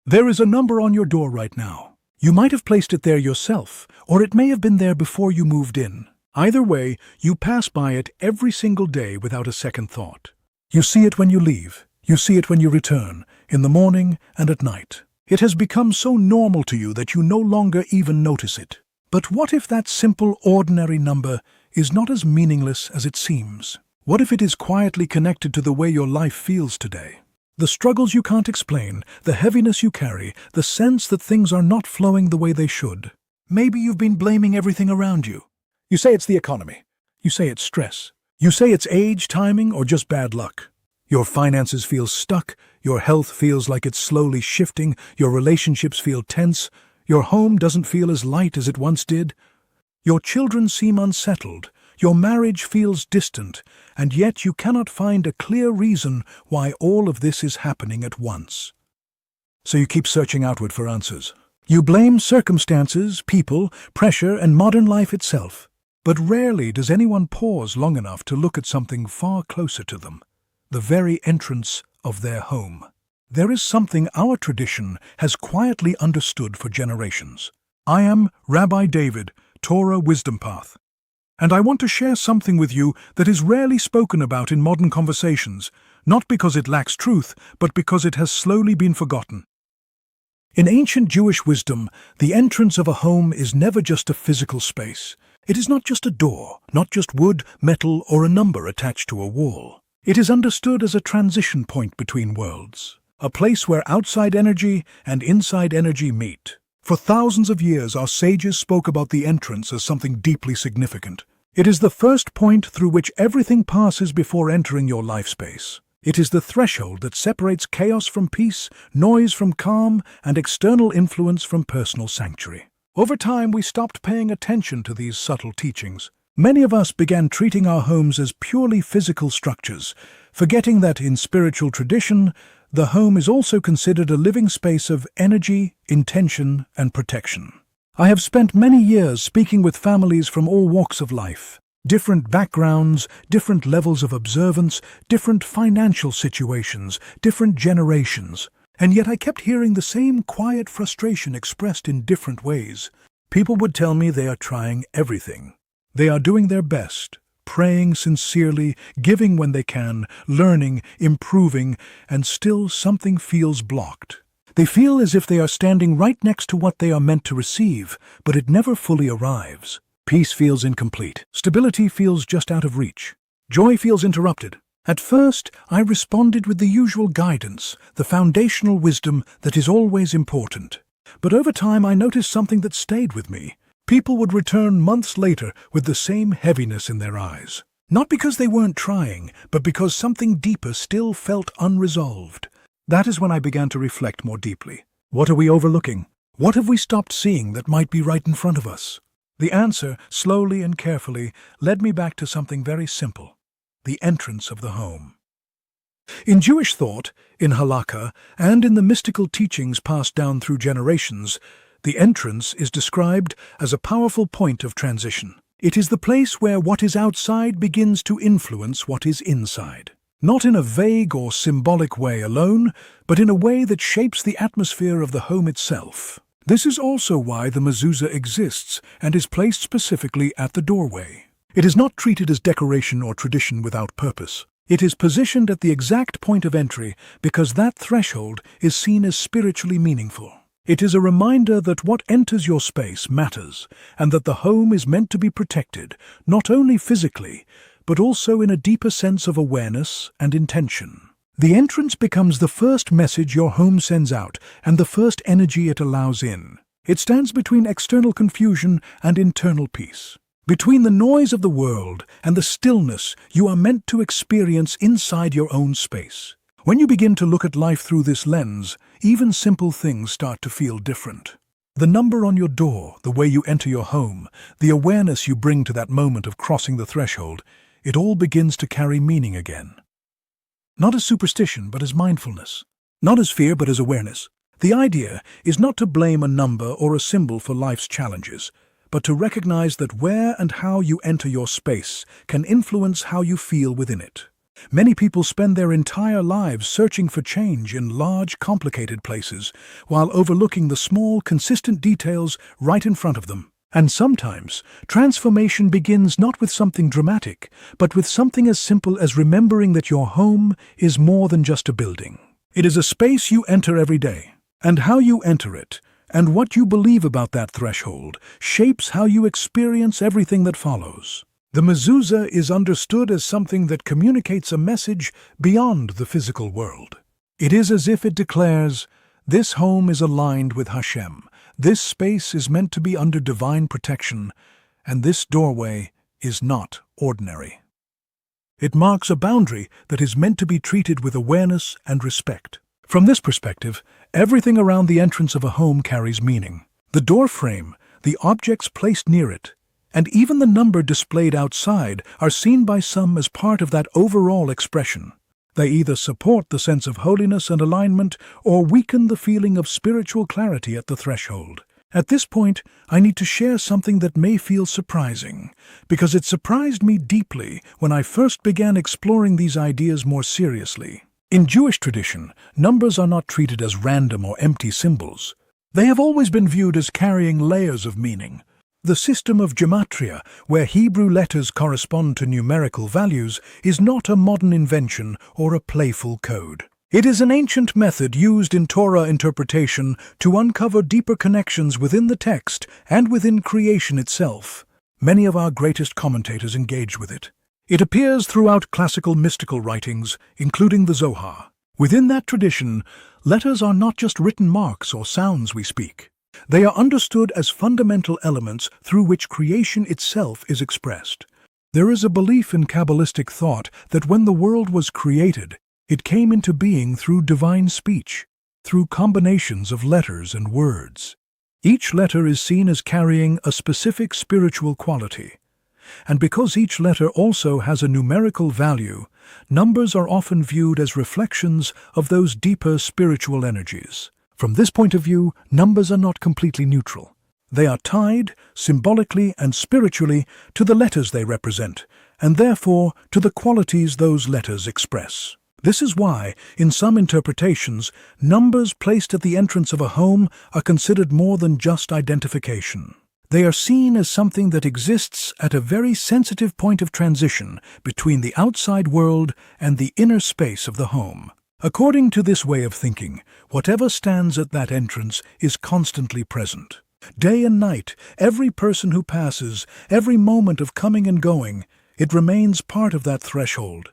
There is a number on your door right now. You might have placed it there yourself, or it may have been there before you moved in. Either way, you pass by it every single day without a second thought. You see it when you leave. You see it when you return, in the morning and at night. It has become so normal to you that you no longer even notice it. But what if that simple, ordinary number is not as meaningless as it seems? What if it is quietly connected to the way your life feels today? The struggles you can't explain, the heaviness you carry, the sense that things are not flowing the way they should. Maybe you've been blaming everything around you. You say it's the economy. You say it's stress. You say it's age, timing, or just bad luck. Your finances feel stuck, your health feels like it's slowly shifting, your relationships feel tense, your home doesn't feel as light as it once did. Your children seem unsettled, your marriage feels distant, and yet you cannot find a clear reason why all of this is happening at once. So you keep searching outward for answers. You blame circumstances, people, pressure, and modern life itself. But rarely does anyone pause long enough to look at something far closer to them, the very entrance of their home. There is something our tradition has quietly understood for generations. I am Rabbi David, Torah Wisdom Path. And I want to share something with you that is rarely spoken about in modern conversations, not because it lacks truth, but because it has slowly been forgotten. In ancient Jewish wisdom, the entrance of a home is never just a physical space. It is not just a door, not just wood, metal, or a number attached to a wall. It is understood as a transition point between worlds, a place where outside energy and inside energy meet. For thousands of years, our sages spoke about the entrance as something deeply significant. It is the first point through which everything passes before entering your life space. It is the threshold that separates chaos from peace, noise from calm, and external influence from personal sanctuary. Over time, we stopped paying attention to these subtle teachings. Many of us began treating our homes as purely physical structures, forgetting that in spiritual tradition, the home is also considered a living space of energy, intention, and protection. I have spent many years speaking with families from all walks of life, different backgrounds, different levels of observance, different financial situations, different generations, and yet I kept hearing the same quiet frustration expressed in different ways. People would tell me they are trying everything. They are doing their best, praying sincerely, giving when they can, learning, improving, and still something feels blocked. They feel as if they are standing right next to what they are meant to receive, but it never fully arrives. Peace feels incomplete. Stability feels just out of reach. Joy feels interrupted. At first, I responded with the usual guidance, the foundational wisdom that is always important. But over time, I noticed something that stayed with me. People would return months later with the same heaviness in their eyes. Not because they weren't trying, but because something deeper still felt unresolved. That is when I began to reflect more deeply. What are we overlooking? What have we stopped seeing that might be right in front of us? The answer, slowly and carefully, led me back to something very simple: the entrance of the home. In Jewish thought, in halakha, and in the mystical teachings passed down through generations, the entrance is described as a powerful point of transition. It is the place where what is outside begins to influence what is inside. Not in a vague or symbolic way alone, but in a way that shapes the atmosphere of the home itself. This is also why the mezuzah exists and is placed specifically at the doorway. It is not treated as decoration or tradition without purpose. It is positioned at the exact point of entry because that threshold is seen as spiritually meaningful. It is a reminder that what enters your space matters, and that the home is meant to be protected, not only physically, but also in a deeper sense of awareness and intention. The entrance becomes the first message your home sends out, and the first energy it allows in. It stands between external confusion and internal peace. Between the noise of the world and the stillness you are meant to experience inside your own space. When you begin to look at life through this lens, even simple things start to feel different. The number on your door, the way you enter your home, the awareness you bring to that moment of crossing the threshold, it all begins to carry meaning again. Not as superstition, but as mindfulness. Not as fear, but as awareness. The idea is not to blame a number or a symbol for life's challenges, but to recognize that where and how you enter your space can influence how you feel within it. Many people spend their entire lives searching for change in large, complicated places, while overlooking the small, consistent details right in front of them. And sometimes, transformation begins not with something dramatic, but with something as simple as remembering that your home is more than just a building. It is a space you enter every day, and how you enter it, and what you believe about that threshold, shapes how you experience everything that follows. The mezuzah is understood as something that communicates a message beyond the physical world. It is as if it declares, "This home is aligned with Hashem, this space is meant to be under divine protection, and this doorway is not ordinary." It marks a boundary that is meant to be treated with awareness and respect. From this perspective, everything around the entrance of a home carries meaning. The door frame, the objects placed near it, and even the number displayed outside are seen by some as part of that overall expression. They either support the sense of holiness and alignment or weaken the feeling of spiritual clarity at the threshold. At this point, I need to share something that may feel surprising, because it surprised me deeply when I first began exploring these ideas more seriously. In Jewish tradition, numbers are not treated as random or empty symbols. They have always been viewed as carrying layers of meaning. The system of gematria, where Hebrew letters correspond to numerical values, is not a modern invention or a playful code. It is an ancient method used in Torah interpretation to uncover deeper connections within the text and within creation itself. Many of our greatest commentators engage with it. It appears throughout classical mystical writings, including the Zohar. Within that tradition, letters are not just written marks or sounds we speak. They are understood as fundamental elements through which creation itself is expressed. There is a belief in Kabbalistic thought that when the world was created, it came into being through divine speech, through combinations of letters and words. Each letter is seen as carrying a specific spiritual quality. And because each letter also has a numerical value, numbers are often viewed as reflections of those deeper spiritual energies. From this point of view, numbers are not completely neutral. They are tied, symbolically and spiritually, to the letters they represent, and therefore to the qualities those letters express. This is why, in some interpretations, numbers placed at the entrance of a home are considered more than just identification. They are seen as something that exists at a very sensitive point of transition between the outside world and the inner space of the home. According to this way of thinking, whatever stands at that entrance is constantly present. Day and night, every person who passes, every moment of coming and going, it remains part of that threshold.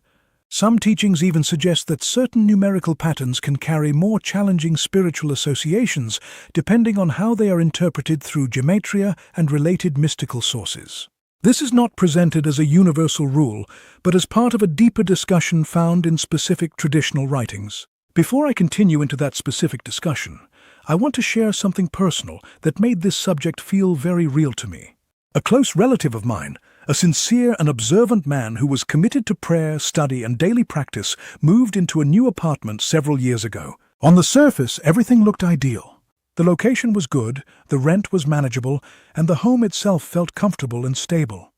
Some teachings even suggest that certain numerical patterns can carry more challenging spiritual associations depending on how they are interpreted through gematria and related mystical sources. This is not presented as a universal rule, but as part of a deeper discussion found in specific traditional writings. Before I continue into that specific discussion, I want to share something personal that made this subject feel very real to me. A close relative of mine, a sincere and observant man who was committed to prayer, study, and daily practice, moved into a new apartment several years ago. On the surface, everything looked ideal. The location was good, the rent was manageable, and the home itself felt comfortable and stable.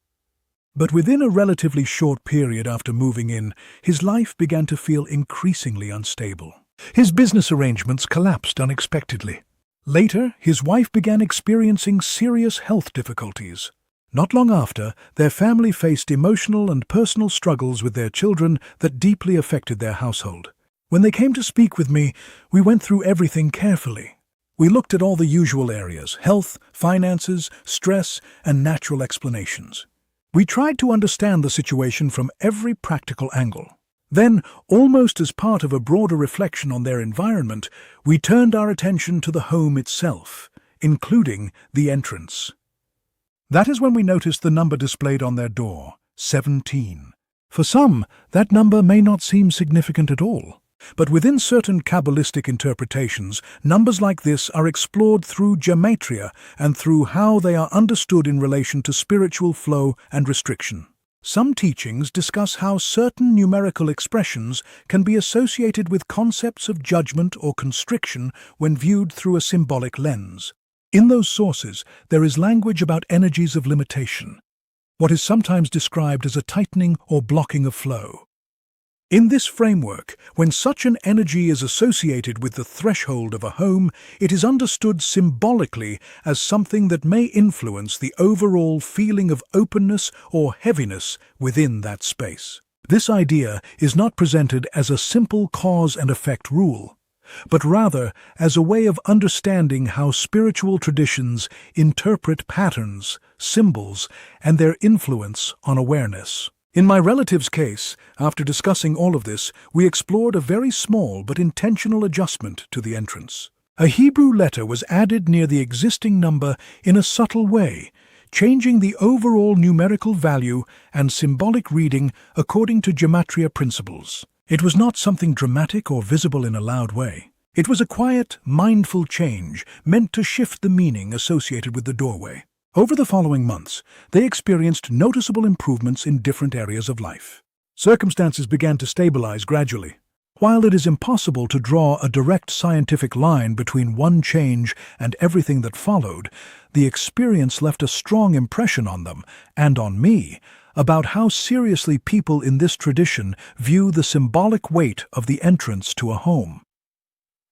But within a relatively short period after moving in, his life began to feel increasingly unstable. His business arrangements collapsed unexpectedly. Later, his wife began experiencing serious health difficulties. Not long after, their family faced emotional and personal struggles with their children that deeply affected their household. When they came to speak with me, we went through everything carefully. We looked at all the usual areas: health, finances, stress, and natural explanations. We tried to understand the situation from every practical angle. Then, almost as part of a broader reflection on their environment, we turned our attention to the home itself, including the entrance. That is when we noticed the number displayed on their door, 17. For some, that number may not seem significant at all. But within certain Kabbalistic interpretations, numbers like this are explored through gematria and through how they are understood in relation to spiritual flow and restriction. Some teachings discuss how certain numerical expressions can be associated with concepts of judgment or constriction when viewed through a symbolic lens. In those sources, there is language about energies of limitation, what is sometimes described as a tightening or blocking of flow. In this framework, when such an energy is associated with the threshold of a home, it is understood symbolically as something that may influence the overall feeling of openness or heaviness within that space. This idea is not presented as a simple cause and effect rule, but rather as a way of understanding how spiritual traditions interpret patterns, symbols, and their influence on awareness. In my relative's case, after discussing all of this, we explored a very small but intentional adjustment to the entrance. A Hebrew letter was added near the existing number in a subtle way, changing the overall numerical value and symbolic reading according to gematria principles. It was not something dramatic or visible in a loud way. It was a quiet, mindful change meant to shift the meaning associated with the doorway. Over the following months, they experienced noticeable improvements in different areas of life. Circumstances began to stabilize gradually. While it is impossible to draw a direct scientific line between one change and everything that followed, the experience left a strong impression on them, and on me, about how seriously people in this tradition view the symbolic weight of the entrance to a home.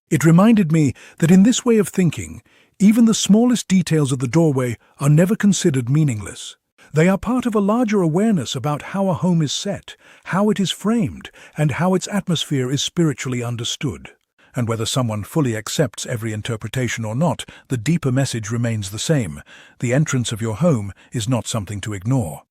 It reminded me that in this way of thinking, even the smallest details of the doorway are never considered meaningless. They are part of a larger awareness about how a home is set, how it is framed, and how its atmosphere is spiritually understood. And whether someone fully accepts every interpretation or not, the deeper message remains the same. The entrance of your home is not something to ignore.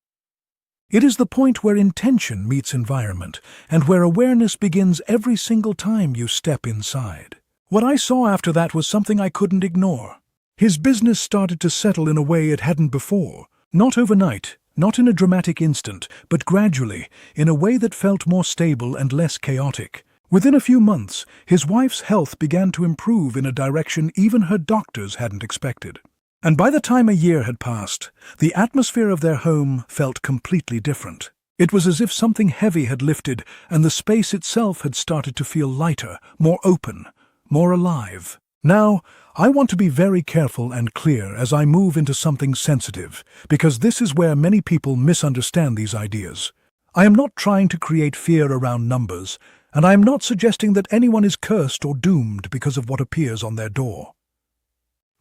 It is the point where intention meets environment, and where awareness begins every single time you step inside. What I saw after that was something I couldn't ignore. His business started to settle in a way it hadn't before. Not overnight, not in a dramatic instant, but gradually, in a way that felt more stable and less chaotic. Within a few months, his wife's health began to improve in a direction even her doctors hadn't expected. And by the time a year had passed, the atmosphere of their home felt completely different. It was as if something heavy had lifted, and the space itself had started to feel lighter, more open, more alive. Now, I want to be very careful and clear as I move into something sensitive, because this is where many people misunderstand these ideas. I am not trying to create fear around numbers, and I am not suggesting that anyone is cursed or doomed because of what appears on their door.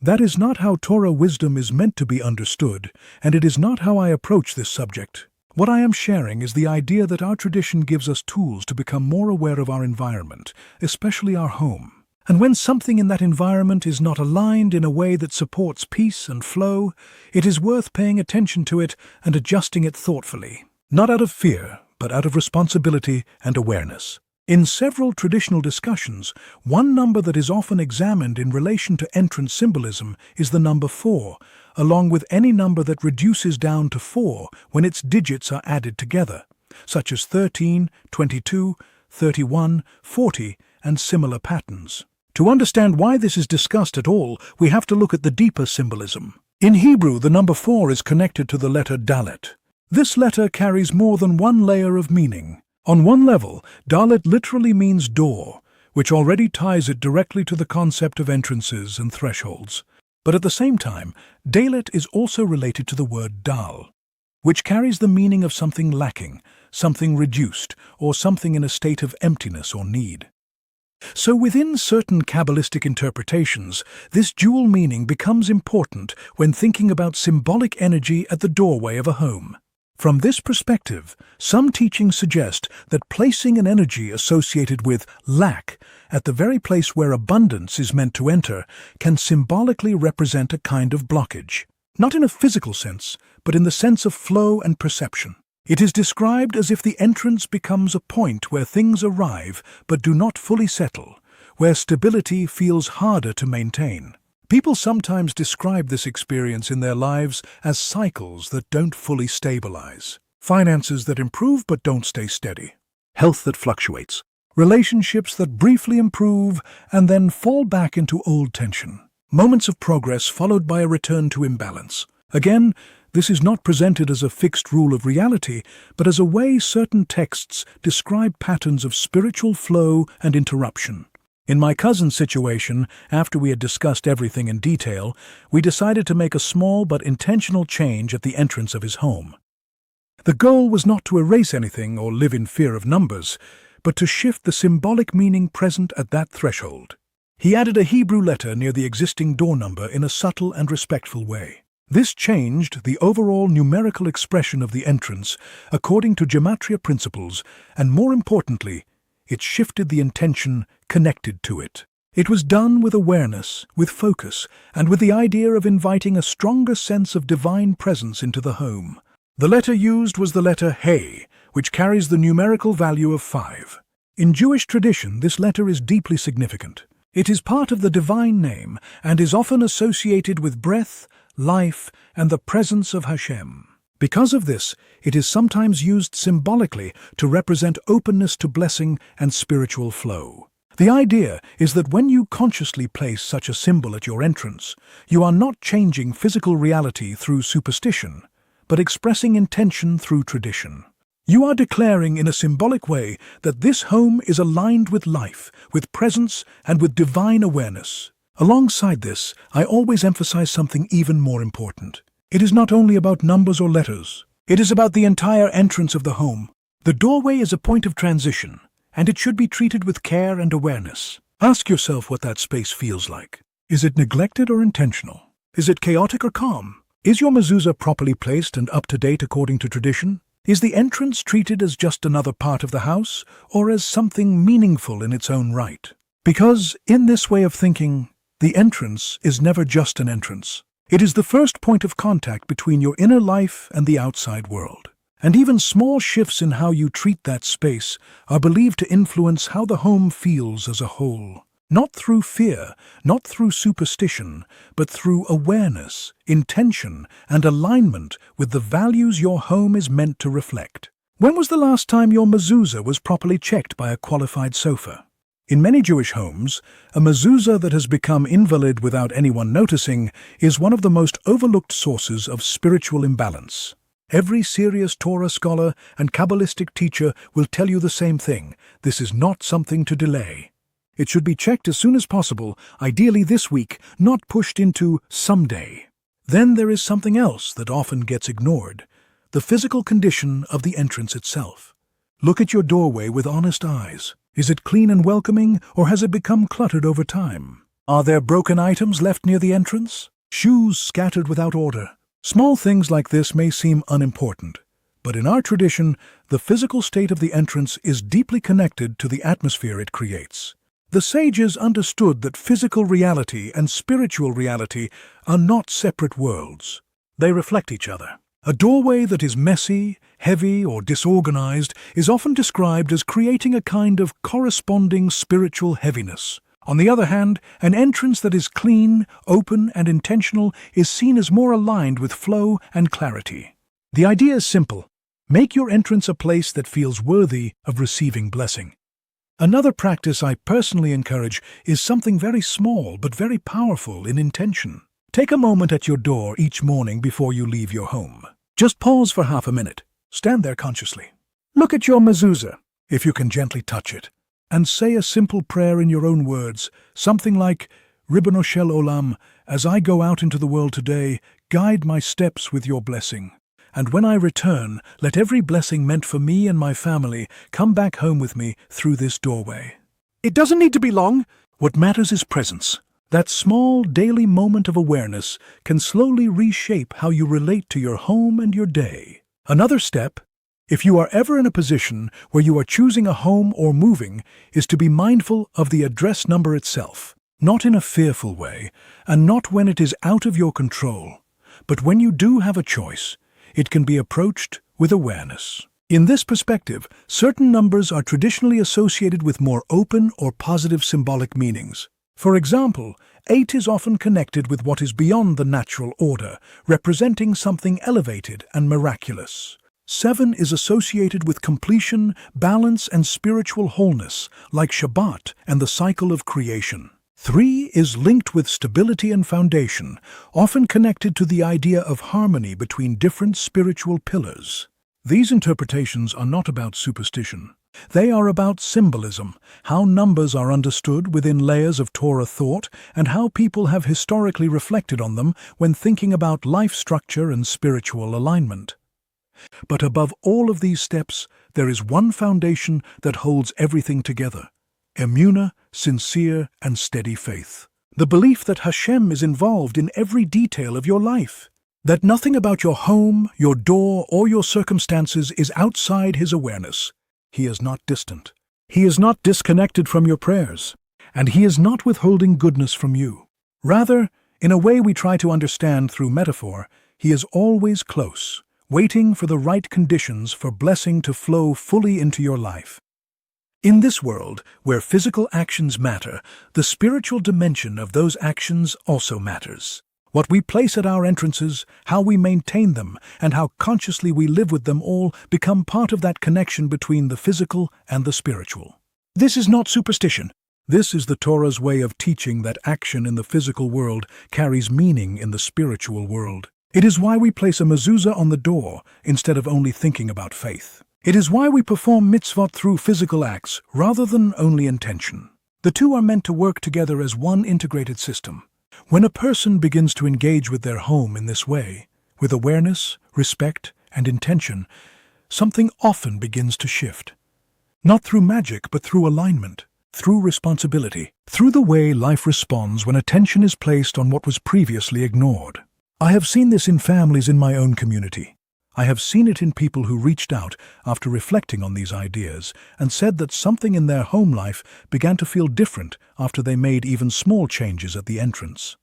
That is not how Torah wisdom is meant to be understood, and it is not how I approach this subject. What I am sharing is the idea that our tradition gives us tools to become more aware of our environment, especially our home. And when something in that environment is not aligned in a way that supports peace and flow, it is worth paying attention to it and adjusting it thoughtfully. Not out of fear, but out of responsibility and awareness. In several traditional discussions, one number that is often examined in relation to entrance symbolism is the number 4, along with any number that reduces down to 4 when its digits are added together, such as 13, 22, 31, 40, and similar patterns. To understand why this is discussed at all, we have to look at the deeper symbolism. In Hebrew, the number 4 is connected to the letter Dalet. This letter carries more than one layer of meaning. On one level, Dalet literally means door, which already ties it directly to the concept of entrances and thresholds. But at the same time, Dalet is also related to the word Dal, which carries the meaning of something lacking, something reduced, or something in a state of emptiness or need. So within certain Kabbalistic interpretations, this dual meaning becomes important when thinking about symbolic energy at the doorway of a home. From this perspective, some teachings suggest that placing an energy associated with lack at the very place where abundance is meant to enter can symbolically represent a kind of blockage. Not in a physical sense, but in the sense of flow and perception. It is described as if the entrance becomes a point where things arrive but do not fully settle, where stability feels harder to maintain. People sometimes describe this experience in their lives as cycles that don't fully stabilize, finances that improve but don't stay steady, health that fluctuates, relationships that briefly improve and then fall back into old tension, moments of progress followed by a return to imbalance. Again, this is not presented as a fixed rule of reality, but as a way certain texts describe patterns of spiritual flow and interruption. In my cousin's situation, after we had discussed everything in detail, we decided to make a small but intentional change at the entrance of his home. The goal was not to erase anything or live in fear of numbers, but to shift the symbolic meaning present at that threshold. He added a Hebrew letter near the existing door number in a subtle and respectful way. This changed the overall numerical expression of the entrance according to gematria principles, and more importantly, it shifted the intention connected to it. It was done with awareness, with focus, and with the idea of inviting a stronger sense of divine presence into the home. The letter used was the letter He, which carries the numerical value of 5. In Jewish tradition, this letter is deeply significant. It is part of the divine name and is often associated with breath, life, and the presence of Hashem. Because of this, it is sometimes used symbolically to represent openness to blessing and spiritual flow. The idea is that when you consciously place such a symbol at your entrance, you are not changing physical reality through superstition, but expressing intention through tradition. You are declaring in a symbolic way that this home is aligned with life, with presence, and with divine awareness. Alongside this, I always emphasize something even more important. It is not only about numbers or letters. It is about the entire entrance of the home. The doorway is a point of transition, and it should be treated with care and awareness. Ask yourself what that space feels like. Is it neglected or intentional? Is it chaotic or calm? Is your mezuzah properly placed and up to date according to tradition? Is the entrance treated as just another part of the house, or as something meaningful in its own right? Because, in this way of thinking, the entrance is never just an entrance. It is the first point of contact between your inner life and the outside world. And even small shifts in how you treat that space are believed to influence how the home feels as a whole. Not through fear, not through superstition, but through awareness, intention, and alignment with the values your home is meant to reflect. When was the last time your mezuzah was properly checked by a qualified sofer? In many Jewish homes, a mezuzah that has become invalid without anyone noticing is one of the most overlooked sources of spiritual imbalance. Every serious Torah scholar and Kabbalistic teacher will tell you the same thing. This is not something to delay. It should be checked as soon as possible, ideally this week, not pushed into someday. Then there is something else that often gets ignored: the physical condition of the entrance itself. Look at your doorway with honest eyes. Is it clean and welcoming, or has it become cluttered over time? Are there broken items left near the entrance? Shoes scattered without order? Small things like this may seem unimportant, but in our tradition, the physical state of the entrance is deeply connected to the atmosphere it creates. The sages understood that physical reality and spiritual reality are not separate worlds. They reflect each other. A doorway that is messy, heavy, or disorganized is often described as creating a kind of corresponding spiritual heaviness. On the other hand, an entrance that is clean, open, and intentional is seen as more aligned with flow and clarity. The idea is simple: make your entrance a place that feels worthy of receiving blessing. Another practice I personally encourage is something very small but very powerful in intention. Take a moment at your door each morning before you leave your home. Just pause for half a minute. Stand there consciously. Look at your mezuzah, if you can gently touch it, and say a simple prayer in your own words, something like, Ribbon Shel Olam, as I go out into the world today, guide my steps with your blessing. And when I return, let every blessing meant for me and my family come back home with me through this doorway. It doesn't need to be long. What matters is presence. That small daily moment of awareness can slowly reshape how you relate to your home and your day. Another step, if you are ever in a position where you are choosing a home or moving, is to be mindful of the address number itself. Not in a fearful way, and not when it is out of your control, but when you do have a choice, it can be approached with awareness. In this perspective, certain numbers are traditionally associated with more open or positive symbolic meanings. For example, 8 is often connected with what is beyond the natural order, representing something elevated and miraculous. 7 is associated with completion, balance, and spiritual wholeness, like Shabbat and the cycle of creation. 3 is linked with stability and foundation, often connected to the idea of harmony between different spiritual pillars. These interpretations are not about superstition. They are about symbolism, how numbers are understood within layers of Torah thought, and how people have historically reflected on them when thinking about life structure and spiritual alignment. But above all of these steps, there is one foundation that holds everything together: emunah, sincere and steady faith. The belief that Hashem is involved in every detail of your life. That nothing about your home, your door, or your circumstances is outside His awareness. He is not distant. He is not disconnected from your prayers, and He is not withholding goodness from you. Rather, in a way we try to understand through metaphor, He is always close, waiting for the right conditions for blessing to flow fully into your life. In this world, where physical actions matter, the spiritual dimension of those actions also matters. What we place at our entrances, how we maintain them, and how consciously we live with them all become part of that connection between the physical and the spiritual. This is not superstition. This is the Torah's way of teaching that action in the physical world carries meaning in the spiritual world. It is why we place a mezuzah on the door instead of only thinking about faith. It is why we perform mitzvot through physical acts rather than only intention. The two are meant to work together as one integrated system. When a person begins to engage with their home in this way, with awareness, respect, and intention, something often begins to shift. Not through magic, but through alignment, through responsibility, through the way life responds when attention is placed on what was previously ignored. I have seen this in families in my own community. I have seen it in people who reached out after reflecting on these ideas and said that something in their home life began to feel different after they made even small changes at the entrance.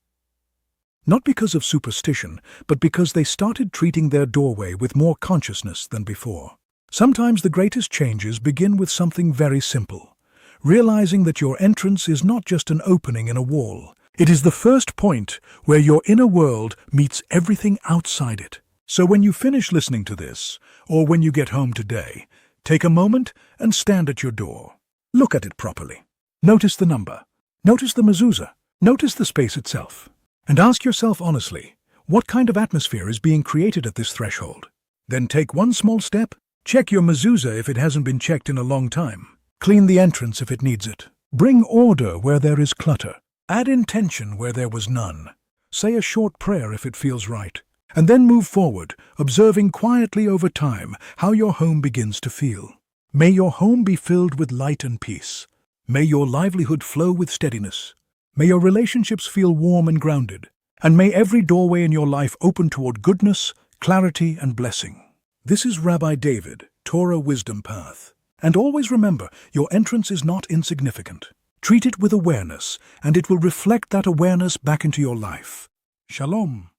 Not because of superstition, but because they started treating their doorway with more consciousness than before. Sometimes the greatest changes begin with something very simple: realizing that your entrance is not just an opening in a wall. It is the first point where your inner world meets everything outside it. So when you finish listening to this, or when you get home today, take a moment and stand at your door. Look at it properly. Notice the number. Notice the mezuzah. Notice the space itself. And ask yourself honestly, what kind of atmosphere is being created at this threshold? Then take one small step. Check your mezuzah if it hasn't been checked in a long time. Clean the entrance if it needs it. Bring order where there is clutter. Add intention where there was none. Say a short prayer if it feels right. And then move forward, observing quietly over time how your home begins to feel. May your home be filled with light and peace. May your livelihood flow with steadiness. May your relationships feel warm and grounded. And may every doorway in your life open toward goodness, clarity, and blessing. This is Rabbi David, Torah Wisdom Path. And always remember, your entrance is not insignificant. Treat it with awareness, and it will reflect that awareness back into your life. Shalom.